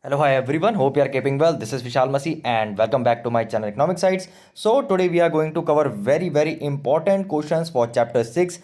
Hello, hi everyone. Hope you are keeping well. This is Vishal Masi and welcome back to my channel Economic Sites. So today we are going to cover very important questions for chapter 6,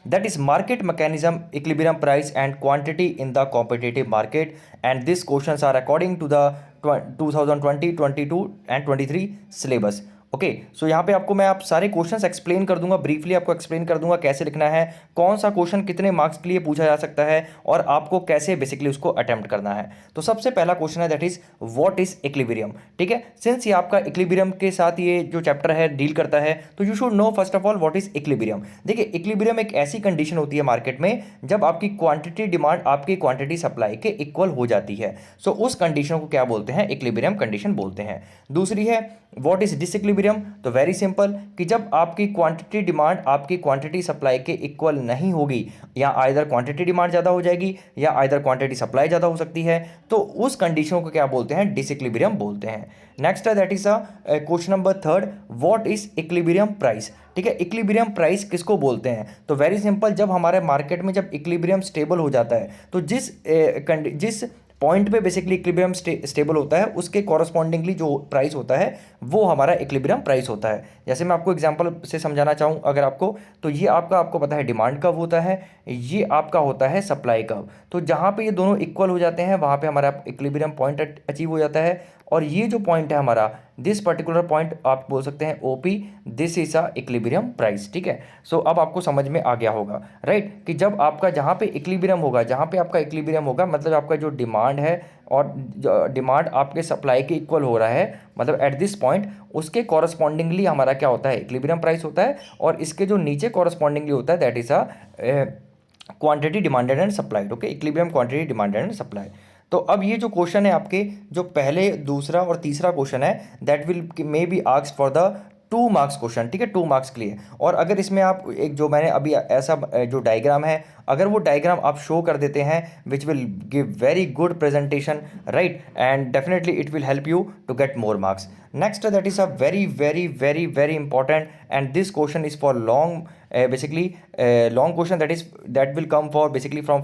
that is market mechanism, equilibrium price and quantity in the competitive market, and these questions are according to the 2020, 22 and 23 syllabus. Okay so यहाँ पे आपको मैं आप सारे questions explain कर दूंगा, briefly आपको explain कर दूंगा कैसे लिखना है, कौन सा क्वेश्चन कितने मार्क्स के लिए पूछा जा सकता है और आपको कैसे बेसिकली उसको अटेम्प्ट करना है। तो सबसे पहला क्वेश्चन है that is what is equilibrium. ठीक है, सिंस ये आपका इक्विलिब्रियम के साथ ये जो चैप्टर है डील करता है तो you should know first of all what is equilibrium. देखिए, इक्विलिब्रियम एक ऐसी कंडीशन होती है मार्केट में जब आपकी क्वांटिटी डिमांड आपकी क्वांटिटी सप्लाई के इक्वल हो जाती है। सो उस कंडीशन को क्या बोलते हैं? इक्विलिब्रियम कंडीशन बोलते हैं। दूसरी है व्हाट इज डिसइक्विलिब्रियम। तो वेरी सिंपल कि जब आपकी क्वांटिटी डिमांड आपकी क्वांटिटी सप्लाई के इक्वल नहीं होगी, या आइदर क्वांटिटी डिमांड ज़्यादा हो जाएगी या आइदर क्वांटिटी सप्लाई ज़्यादा हो सकती है, तो उस कंडीशन को क्या बोलते हैं? डिसइक्विलिब्रियम बोलते हैं। नेक्स्ट है that is question number third, what is equilibrium price. ठीक है, इक्विलिब्रियम प्राइस किसको बोलते हैं? तो वेरी सिंपल, जब हमारे मार्केट में जब इक्विलिब्रियम स्टेबल हो जाता है तो जिस पॉइंट पे बेसिकली इक्विलिब्रियम स्टेबल होता है उसके कॉरस्पॉन्डिंगली जो प्राइस होता है वो हमारा इक्विलिब्रियम प्राइस होता है। जैसे मैं आपको एग्जांपल से समझाना चाहूँ अगर आपको, तो ये आपको पता है डिमांड कब होता है, ये आपका होता है सप्लाई कब। तो जहाँ पे ये दोनों इक्वल हो जाते हैं वहाँ पे हमारा इक्विलिब्रियम पॉइंट अचीव हो जाता है। और ये जो पॉइंट है हमारा, दिस पर्टिकुलर पॉइंट आप बोल सकते हैं OP, this is a equilibrium price. ठीक है, सो अब आपको समझ में आ गया होगा राइट, कि जब आपका जहाँ पे इक्विलिब्रियम होगा, जहाँ पे आपका इक्विलिब्रियम होगा मतलब आपका जो डिमांड है और डिमांड आपके सप्लाई के इक्वल हो रहा है, मतलब एट दिस पॉइंट उसके कॉरस्पॉन्डिंगली हमारा क्या होता है? इक्विलिब्रियम प्राइस होता है। और इसके जो नीचे कॉरस्पॉन्डिंगली होता है that is a quantity demanded and supplied. Okay, equilibrium quantity demanded and supply. तो अब ये जो क्वेश्चन है आपके, जो पहले दूसरा और तीसरा क्वेश्चन है that will may be asked for the 2 marks question. ठीक है, 2 मार्क्स के लिए। और अगर इसमें आप एक जो मैंने अभी ऐसा जो डायग्राम है, अगर वो डायग्राम आप शो कर देते हैं which will give very good presentation right, and definitely it will help you to get more marks. Next that is a very important and this question is for long, basically long question that will come for basically from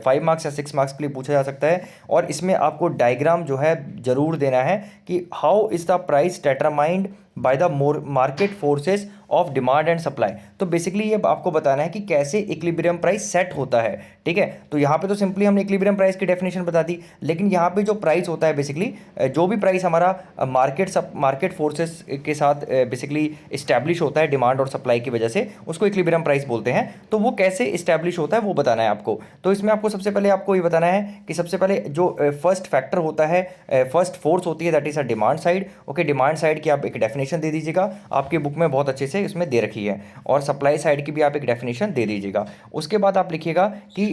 5 marks या 6 marks के लिए पूछा जा सकता है। और इसमें आपको डायग्राम जो है जरूर देना है कि how is the price determined by the market forces of demand and supply. तो बेसिकली ये आपको बताना है कि कैसे इक्विलिब्रियम प्राइस सेट होता है। ठीक है, तो यहाँ पे तो सिंपली हमने इक्विलिब्रियम प्राइस की डेफिनेशन बता दी, लेकिन यहाँ पे जो प्राइस होता है बेसिकली जो भी प्राइस हमारा मार्केट फोर्सेस के साथ बेसिकली इस्टेब्लिश होता है डिमांड और सप्लाई की वजह से, उसको इक्विलिब्रियम प्राइस बोलते हैं। तो वो कैसे इस्टेब्लिश होता है वो बताना है आपको। तो इसमें आपको सबसे पहले आपको ये बताना है कि सबसे पहले जो फर्स्ट फैक्टर होता है, फर्स्ट फोर्स होती है that is a demand side. Okay, demand side की आप एक डेफिनेशन दे दीजिएगा, आपकी बुक में बहुत अच्छे से इसमें दे रखी है। और सप्लाई साइड की भी आप एक डेफिनेशन दे दीजिएगा। उसके बाद आप लिखिएगा कि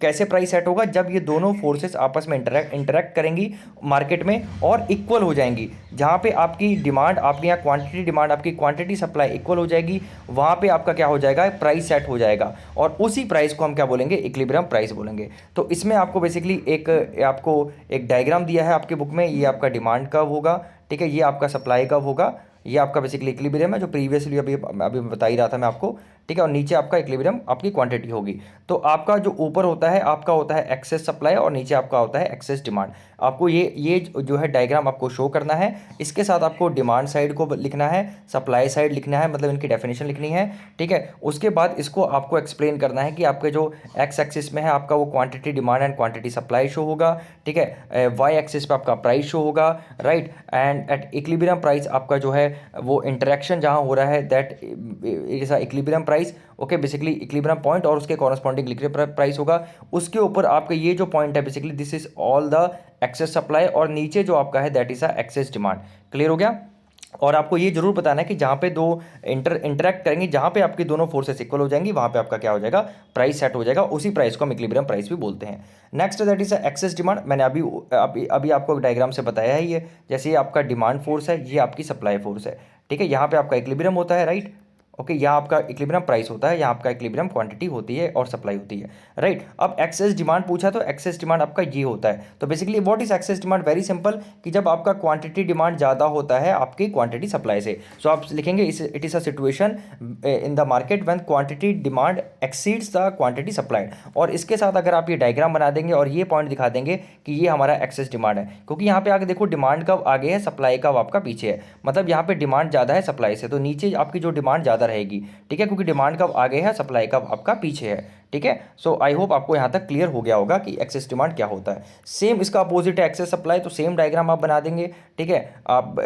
कैसे प्राइस सेट होगा जब ये दोनों फोर्सेस आपस में इंटरेक्ट करेंगी मार्केट में और इक्वल हो जाएंगी। जहाँ पे आपकी डिमांड, आपके यहाँ क्वांटिटी डिमांड, आपकी क्वांटिटी सप्लाई इक्वल हो जाएगी, वहाँ पे आपका क्या हो जाएगा? प्राइस सेट हो जाएगा। और उसी प्राइस को हम क्या बोलेंगे? इक्विलिब्रियम प्राइस बोलेंगे। तो इसमें आपको बेसिकली आपको एक डायग्राम दिया है आपके बुक में, ये आपका डिमांड कब होगा, ठीक है, ये आपका सप्लाई कब होगा, ये आपका बेसिकली इक्विलिब्रियम है जो प्रीवियसली अभी अभी बता ही रहा था मैं आपको। ठीक है, और नीचे आपका इक्विलिब्रियम आपकी क्वांटिटी होगी। तो आपका जो ऊपर होता है आपका होता है एक्सेस सप्लाई और नीचे आपका होता है एक्सेस डिमांड। आपको ये जो है डायग्राम आपको शो करना है। इसके साथ आपको डिमांड साइड को लिखना है, सप्लाई साइड लिखना है, मतलब इनकी डेफिनेशन लिखनी है। ठीक है, उसके बाद इसको आपको एक्सप्लेन करना है कि आपके जो एक्स एक्सिस में है आपका वो quantity demand and quantity supply show होगा। ठीक है, वाई एक्सिस पे आपका प्राइस शो होगा right, and at equilibrium price आपका जो है वो इंटरेक्शन जहाँ हो रहा है that is a equilibrium price. Okay, basically equilibrium point और उसके कॉरस्पॉन्डिंग इक्विलिब्रियम प्राइस होगा। उसके ऊपर आपका ये जो पॉइंट है basically this is all the excess supply, और नीचे जो आपका है that is a excess demand. Clear हो गया? और आपको ये जरूर बताना है कि जहाँ पे दो इंटरेक्ट करेंगे, जहाँ पे आपकी दोनों फोर्सेस इक्वल हो जाएंगी, वहाँ पे आपका क्या हो जाएगा? प्राइस सेट हो जाएगा। उसी प्राइस को हम इक्विलिब्रियम प्राइस भी बोलते हैं। Next that is excess demand. मैंने अभी आपको डायग्राम से बताया है ये, जैसे ये आपका डिमांड फोर्स है, ये आपकी सप्लाई फोर्स है। ठीक है, यहाँ पे आपका इक्विलिब्रियम होता है राइट, ओके, यहाँ आपका इक्विलिब्रियम प्राइस होता है, यहाँ आपका इक्विलिब्रियम क्वांटिटी होती है और सप्लाई होती है, राइट। अब एक्सेस डिमांड पूछा तो एक्सेस डिमांड आपका ये होता है। तो basically what is excess demand? Very simple, कि जब आपका क्वांटिटी डिमांड ज़्यादा होता है आपकी क्वांटिटी सप्लाई से। सो आप लिखेंगे it is a situation in the market when quantity demand exceeds the quantity supplied. और इसके साथ अगर आप ये डायग्राम बना देंगे और ये पॉइंट दिखा देंगे कि ये हमारा एक्सेस डिमांड है, क्योंकि यहाँ पे आगे देखो डिमांड कब आगे है, सप्लाई कब आपका पीछे है। मतलब यहाँ पे डिमांड ज़्यादा है सप्लाई से, तो नीचे आपकी जो डिमांड ज़्यादा रहेगी, ठीक है, क्योंकि डिमांड कब आगे है, सप्लाई कब आपका पीछे है, ठीक है। सो आई होप आपको यहाँ तक क्लियर हो गया होगा कि एक्सेस डिमांड क्या होता है। सेम इसका अपोजिट है एक्सेस सप्लाई, तो सेम डायग्राम आप बना देंगे, ठीक है। आप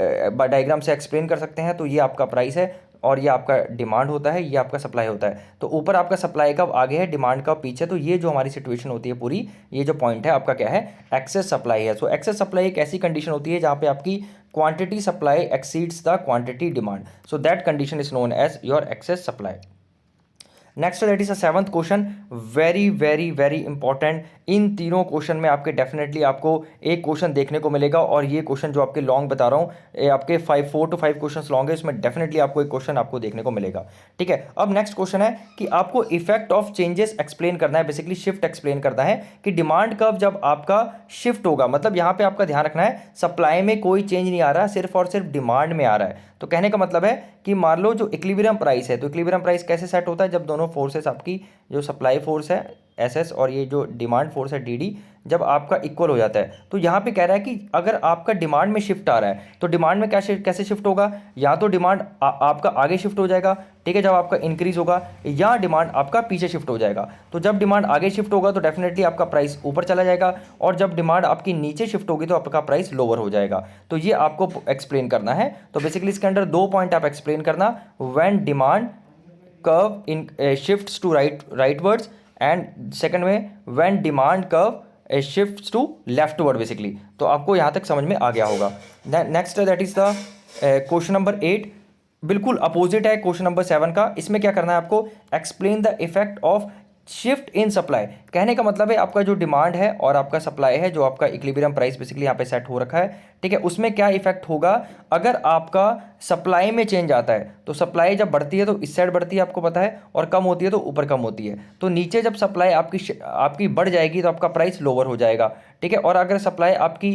डायग्राम से एक्सप्लेन कर सकते हैं। तो ये आपका प्राइस है और ये आपका डिमांड होता है, ये आपका सप्लाई होता है। तो ऊपर आपका सप्लाई कब आगे है, डिमांड कब पीछे। तो ये जो हमारी सिचुएशन होती है पूरी, ये जो पॉइंट है आपका क्या है, एक्सेस सप्लाई है। सो एक्सेस सप्लाई एक ऐसी कंडीशन होती है जहाँ पे आपकी quantity supply exceeds the quantity demand. So that condition is known as your excess supply. Next that is a seventh question, very very very important. इन तीनों क्वेश्चन में आपके डेफिनेटली आपको एक क्वेश्चन देखने को मिलेगा, और ये क्वेश्चन जो आपके लॉन्ग बता रहा हूँ, ये आपके 4 to 5 क्वेश्चन लॉन्ग है, इसमें डेफिनेटली आपको एक क्वेश्चन आपको देखने को मिलेगा, ठीक है। अब नेक्स्ट क्वेश्चन है कि आपको इफेक्ट ऑफ चेंजेस एक्सप्लेन करना है, बेसिकली शिफ्ट एक्सप्लेन करना है कि डिमांड कब जब आपका शिफ्ट होगा। मतलब यहाँ पे आपका ध्यान रखना है सप्लाई में कोई चेंज नहीं आ रहा, सिर्फ और सिर्फ डिमांड में आ रहा है। तो कहने का मतलब है कि मान लो जो इक्विलिब्रियम प्राइस है, तो इक्विलिब्रियम प्राइस कैसे सेट होता है, जब दोनों फोर्सेस आपकी जो सप्लाई फोर्स है एसएस और ये जो डिमांड फोर्स है डीडी, जब आपका इक्वल हो जाता है। तो यहाँ पे कह रहा है कि अगर आपका डिमांड में शिफ्ट आ रहा है तो डिमांड में कैसे शिफ्ट होगा, या तो डिमांड आपका आगे शिफ्ट हो जाएगा, ठीक है, जब आपका इंक्रीज होगा, या डिमांड आपका पीछे शिफ्ट हो जाएगा। तो जब डिमांड आगे शिफ्ट होगा तो डेफिनेटली आपका प्राइस ऊपर चला जाएगा, और जब डिमांड आपकी नीचे शिफ्ट होगी तो आपका प्राइस लोअर हो जाएगा। तो ये आपको एक्सप्लेन करना है। तो बेसिकली इसके अंदर 2 पॉइंट आप एक्सप्लेन करना, when demand curve in shifts to rightwards, and second में when demand curve shifts to leftward basically. तो आपको यहाँ तक समझ में आ गया होगा। Next that is the question number 8, बिल्कुल अपोजिट है क्वेश्चन नंबर 7 का। इसमें क्या करना है आपको, explain the effect of shift in supply. कहने का मतलब है आपका जो डिमांड है और आपका सप्लाई है, जो आपका इक्विलिब्रियम प्राइस बेसिकली यहाँ पे सेट हो रखा है, ठीक है, उसमें क्या इफेक्ट होगा अगर आपका सप्लाई में चेंज आता है। तो सप्लाई जब बढ़ती है तो इस साइड बढ़ती है आपको पता है, और कम होती है तो ऊपर कम होती है। तो नीचे जब सप्लाई आपकी बढ़ जाएगी तो आपका प्राइस लोअर हो जाएगा, ठीक है, और अगर सप्लाई आपकी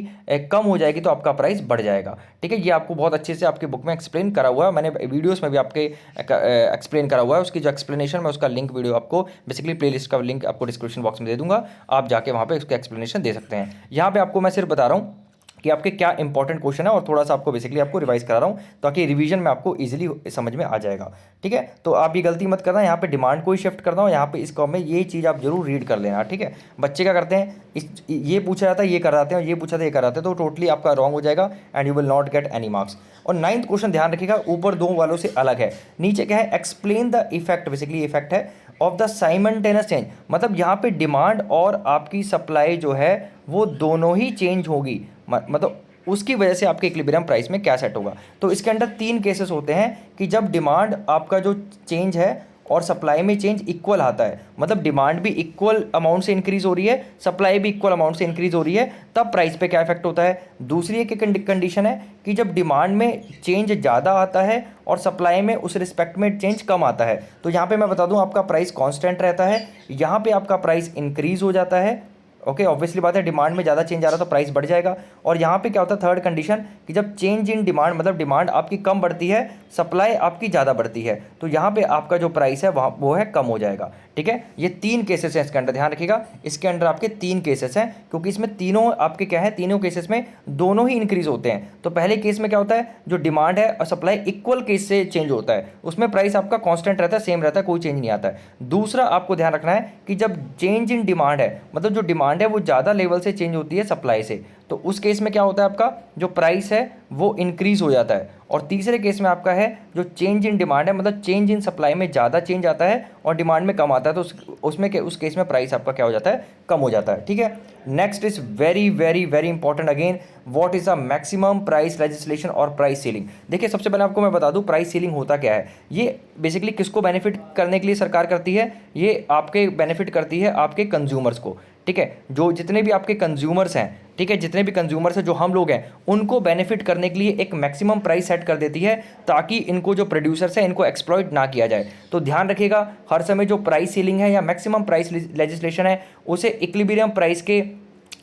कम हो जाएगी तो आपका प्राइस बढ़ जाएगा, ठीक है। ये आपको बहुत अच्छे से आपकी बुक में एक्सप्लेन करा हुआ है, मैंने वीडियोस में भी आपके एक्सप्लेन करा हुआ है। उसकी जो एक्सप्लेनेशन मैं उसका लिंक वीडियो आपको बेसिकली प्लेलिस्ट का लिंक आपको डिस्क्रिप्शन बॉक्स में दे दूंगा, आप जाके वहाँ पे उसका एक्सप्लेनेशन दे सकते हैं। यहाँ पे आपको मैं सिर्फ बता रहा हूँ कि आपके क्या इंपॉर्टेंट क्वेश्चन है, और थोड़ा सा आपको बेसिकली आपको रिवाइज करा रहा हूँ ताकि रिवीजन में आपको इजीली समझ में आ जाएगा, ठीक है। तो आप ये गलती मत करना, यहाँ पे डिमांड को ही शिफ्ट करना हो, यहाँ पे इस कॉम में ये चीज़ आप जरूर रीड कर लेना, ठीक है। बच्चे क्या करते हैं, ये पूछा जाता है ये कराते हैं, ये पूछा था ये कराते हैं, तो टोटली आपका रॉन्ग हो जाएगा and you will not get any marks. और 9th क्वेश्चन ध्यान रखिएगा, ऊपर 2 वालों से अलग है, नीचे क्या है, explain the effect, basically effect है ऑफ द साइमल्टेनियस चेंज। मतलब यहाँ पे डिमांड और आपकी सप्लाई जो है वो दोनों ही चेंज होगी, मतलब उसकी वजह से आपके इक्विलिब्रियम प्राइस में क्या सेट होगा। तो इसके अंदर 3 केसेस होते हैं कि जब डिमांड आपका जो चेंज है और सप्लाई में चेंज इक्वल आता है, मतलब डिमांड भी इक्वल अमाउंट से इंक्रीज हो रही है, सप्लाई भी इक्वल अमाउंट से इंक्रीज हो रही है, तब प्राइस पे क्या इफेक्ट होता है। दूसरी एक कंडीशन है कि जब डिमांड में चेंज ज़्यादा आता है और सप्लाई में उस रिस्पेक्ट में चेंज कम आता है। तो यहाँ पे मैं बता दूँ आपका प्राइस कांस्टेंट रहता है, यहाँ पे आपका प्राइस इंक्रीज हो जाता है, ओके, ऑब्वियसली बात है डिमांड में ज़्यादा चेंज आ रहा तो प्राइस बढ़ जाएगा। और यहाँ पे क्या होता है, थर्ड कंडीशन, कि जब चेंज इन डिमांड, मतलब डिमांड आपकी कम बढ़ती है, सप्लाई आपकी ज़्यादा बढ़ती है, तो यहाँ पे आपका जो प्राइस है वहाँ वो है कम हो जाएगा, ठीक है। ये 3 केसेस हैं इसके अंदर, ध्यान रखिएगा, इसके अंदर आपके 3 केसेस हैं, क्योंकि इसमें तीनों आपके क्या है, तीनों केसेस में दोनों ही इंक्रीज होते हैं। तो पहले केस में क्या होता है, जो डिमांड है और सप्लाई इक्वल केस से चेंज होता है, उसमें प्राइस आपका कांस्टेंट रहता है, सेम रहता है, कोई चेंज नहीं आता है। दूसरा आपको ध्यान रखना है कि जब चेंज इन डिमांड है, मतलब जो डिमांड है वो ज़्यादा लेवल से चेंज होती है सप्लाई से, तो उस केस में क्या होता है, आपका जो प्राइस है वो इंक्रीज हो जाता है। और तीसरे केस में आपका है जो चेंज इन डिमांड है, मतलब चेंज इन सप्लाई में ज़्यादा चेंज आता है और डिमांड में कम आता है, तो उस केस में प्राइस आपका क्या हो जाता है, कम हो जाता है, ठीक है। Next is very very very important again, what is the maximum price legislation और प्राइस सीलिंग। देखिए सबसे पहले आपको मैं बता दूं प्राइस सीलिंग होता क्या है। ये बेसिकली किसको बेनिफिट करने के लिए सरकार करती है, ये आपके बेनिफिट करती है आपके कंज्यूमर्स को, ठीक है, जो जितने भी आपके कंज्यूमर्स हैं, ठीक है, जितने भी कंज्यूमर्स हैं जो हम लोग हैं, उनको बेनिफिट करने के लिए एक मैक्सिमम प्राइस सेट कर देती है ताकि इनको जो प्रोड्यूसर्स हैं इनको एक्सप्लॉइट ना किया जाए। तो ध्यान रखिएगा, हर समय जो प्राइस सीलिंग है या मैक्सिमम प्राइस लेजिस्लेशन है उसे इक्विलिब्रियम प्राइस के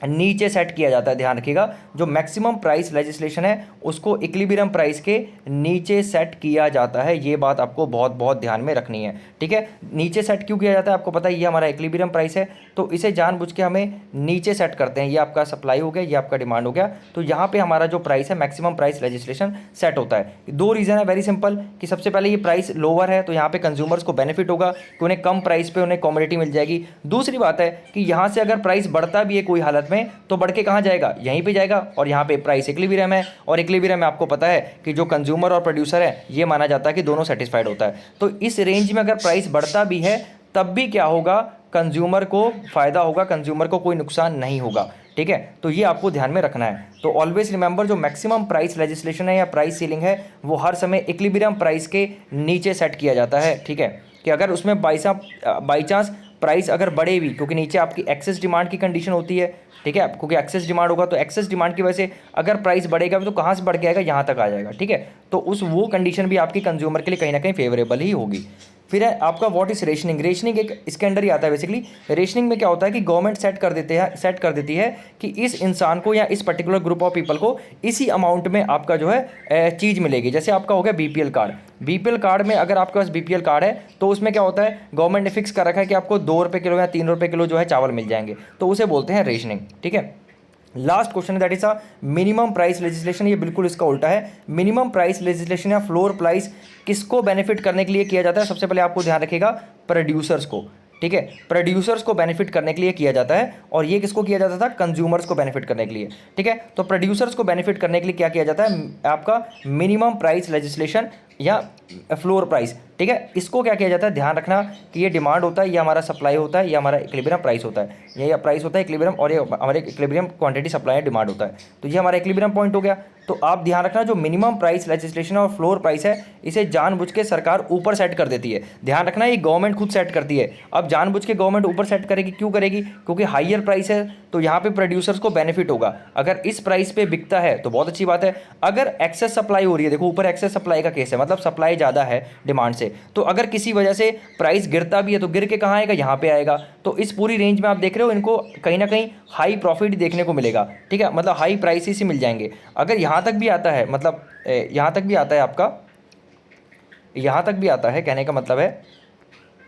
नीचे सेट किया जाता है। ध्यान रखिएगा, जो मैक्सिमम प्राइस लेजिस्लेशन है उसको इक्विलिब्रियम प्राइस के नीचे सेट किया जाता है। ये बात आपको बहुत बहुत ध्यान में रखनी है, ठीक है। नीचे सेट क्यों किया जाता है, आपको पता है ये हमारा इक्विलिब्रियम प्राइस है, तो इसे जानबूझ के हमें नीचे सेट करते हैं। ये आपका सप्लाई हो गया, ये आपका डिमांड हो गया, तो यहाँ पे हमारा जो प्राइस है मैक्सिमम प्राइस लेजिस्लेशन सेट होता है। दो रीज़न है वेरी सिंपल, कि सबसे पहले ये प्राइस लोअर है तो यहाँ पे कंज्यूमर्स को बेनिफिट होगा कि उन्हें कम प्राइस पे उन्हें कमोडिटी मिल जाएगी। दूसरी बात है कि यहाँ से अगर प्राइस बढ़ता भी है कोई हालत में तो बढ़ के कहाँ जाएगा, यहीं पे जाएगा, और यहाँ पे प्राइस इक्विलिब्रियम है, और इक्विलिब्रियम में आपको पता है कि जो कंज्यूमर और प्रोड्यूसर है ये माना जाता है कि दोनों सेटिस्फाइड होता है। तो इस रेंज में अगर प्राइस बढ़ता भी है तब भी क्या होगा, कंज्यूमर को फायदा होगा, कंज्यूमर को कोई नुकसान नहीं होगा, ठीक है। तो ये आपको ध्यान में रखना है। तो ऑलवेज रिमेंबर, जो मैक्सिमम प्राइस लेजिस्लेशन है या प्राइस सीलिंग है वो हर समय इक्विलिब्रियम प्राइस के नीचे सेट किया जाता है, ठीक है। कि अगर उसमें बाई चांस प्राइस अगर बढ़े भी, क्योंकि नीचे आपकी एक्सेस डिमांड की कंडीशन होती है, ठीक है, क्योंकि एक्सेस डिमांड होगा तो एक्सेस डिमांड की वजह से अगर प्राइस बढ़ेगा तो कहाँ से बढ़ के आएगा, यहाँ तक आ जाएगा, ठीक है। तो वो कंडीशन भी आपकी कंज्यूमर के लिए कहीं ना कहीं फेवरेबल ही होगी। फिर है आपका व्हाट इज रेशनिंग। रेशनिंग एक इसके अंडर ही आता है बेसिकली। रेशनिंग में क्या होता है कि गवर्नमेंट सेट कर देती है कि इस इंसान को या इस पर्टिकुलर ग्रुप ऑफ पीपल को इसी अमाउंट में आपका जो है चीज़ मिलेगी। जैसे आपका हो गया बीपीएल कार्ड। बीपीएल कार्ड में अगर आपके पास बीपीएल कार्ड है तो उसमें क्या होता है, गवर्नमेंट ने फिक्स कर रखा है कि आपको 2 रुपये किलो या 3 रुपये किलो जो है चावल मिल जाएंगे, तो उसे बोलते हैं रेशनिंग, ठीक है। लास्ट क्वेश्चन है that is a minimum price legislation. ये बिल्कुल इसका उल्टा है। मिनिमम प्राइस लेजिस्लेशन या फ्लोर प्राइस किसको बेनिफिट करने के लिए किया जाता है, सबसे पहले आपको ध्यान रखिएगा, प्रोड्यूसर्स को, ठीक है। प्रोड्यूसर्स को बेनिफिट करने के लिए किया जाता है, और ये किसको किया जाता था, कंज्यूमर्स को बेनिफिट करने के लिए, ठीक है। तो प्रोड्यूसर्स को बेनिफिट करने के लिए क्या किया जाता है, आपका मिनिमम प्राइस लेजिस्लेशन या फ्लोर प्राइस, ठीक है। इसको क्या किया जाता है, ध्यान रखना कि ये डिमांड होता है, ये हमारा सप्लाई होता है, ये हमारा इक्विलिब्रियम प्राइस होता है। ये प्राइस होता है इक्विलिब्रियम, और ये हमारे इक्विलिब्रियम क्वांटिटी सप्लाई डिमांड होता है। तो ये हमारा इक्विलिब्रियम पॉइंट हो गया। तो आप ध्यान रखना, जो मिनिमम प्राइस लेजिस्लेशन और फ्लोर प्राइस है इसे जानबूझ के सरकार ऊपर सेट कर देती है। ध्यान रखना, ये गवर्नमेंट खुद सेट करती है। अब जानबूझ के गवर्नमेंट ऊपर सेट करेगी, क्यों करेगी, क्योंकि हाईयर प्राइस है तो यहाँ पे प्रोड्यूसर्स को बेनिफिट होगा। अगर इस प्राइस पे बिकता है तो बहुत अच्छी बात है। अगर एक्सेस सप्लाई हो रही है, देखो ऊपर एक्सेस सप्लाई का केस है, मतलब सप्लाई ज़्यादा है डिमांड से, तो अगर किसी वजह से प्राइस गिरता भी है तो गिर के कहाँ आएगा, यहाँ पे आएगा। तो इस पूरी रेंज में आप देख रहे हो, इनको कहीं ना कहीं हाई प्रॉफिट देखने को मिलेगा, ठीक है, मतलब हाई प्राइसेस ही मिल जाएंगे। अगर यहाँ तक भी आता है, मतलब यहाँ तक भी आता है आपका, यहाँ तक भी आता है, कहने का मतलब है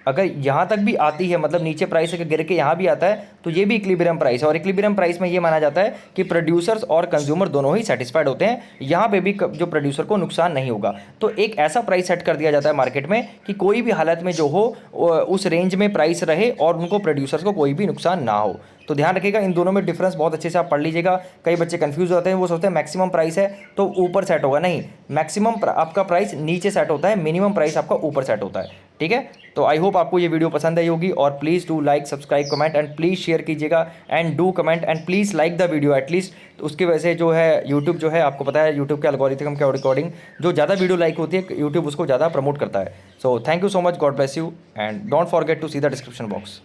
अगर यहाँ तक भी आती है, मतलब नीचे प्राइस अगर गिर के यहाँ भी आता है तो ये भी इक्विलिब्रियम प्राइस है। और इक्विलिब्रियम प्राइस में ये माना जाता है कि प्रोड्यूसर्स और कंज्यूमर दोनों ही सेटिस्फाइड होते हैं, यहाँ पे भी जो प्रोड्यूसर को नुकसान नहीं होगा। तो एक ऐसा प्राइस सेट कर दिया जाता है मार्केट में कि कोई भी हालत में जो हो उस रेंज में प्राइस रहे और उनको प्रोड्यूसर्स को कोई भी नुकसान ना हो। तो ध्यान रखिएगा, इन दोनों में डिफरेंस बहुत अच्छे से आप पढ़ लीजिएगा। कई बच्चे कंफ्यूज होते हैं, वो सोचते हैं मैक्सिमम प्राइस है तो ऊपर सेट होगा, नहीं, मैक्सिमम आपका प्राइस नीचे सेट होता है, मिनिमम प्राइस आपका ऊपर सेट होता है, ठीक है। तो आई होप आपको ये वीडियो पसंद आई होगी, और please do like, subscribe, comment and please share कीजिएगा and do comment and please like the video at least. तो उसकी वजह से जो है यूट्यूब जो है, आपको पता है यूट्यूब के एल्गोरिथम के अकॉर्डिंग जो ज़्यादा वीडियो लाइक होती है यूट्यूब उसको ज़्यादा प्रमोट करता है। So thank you so much, God bless you and don't forget to see the description box.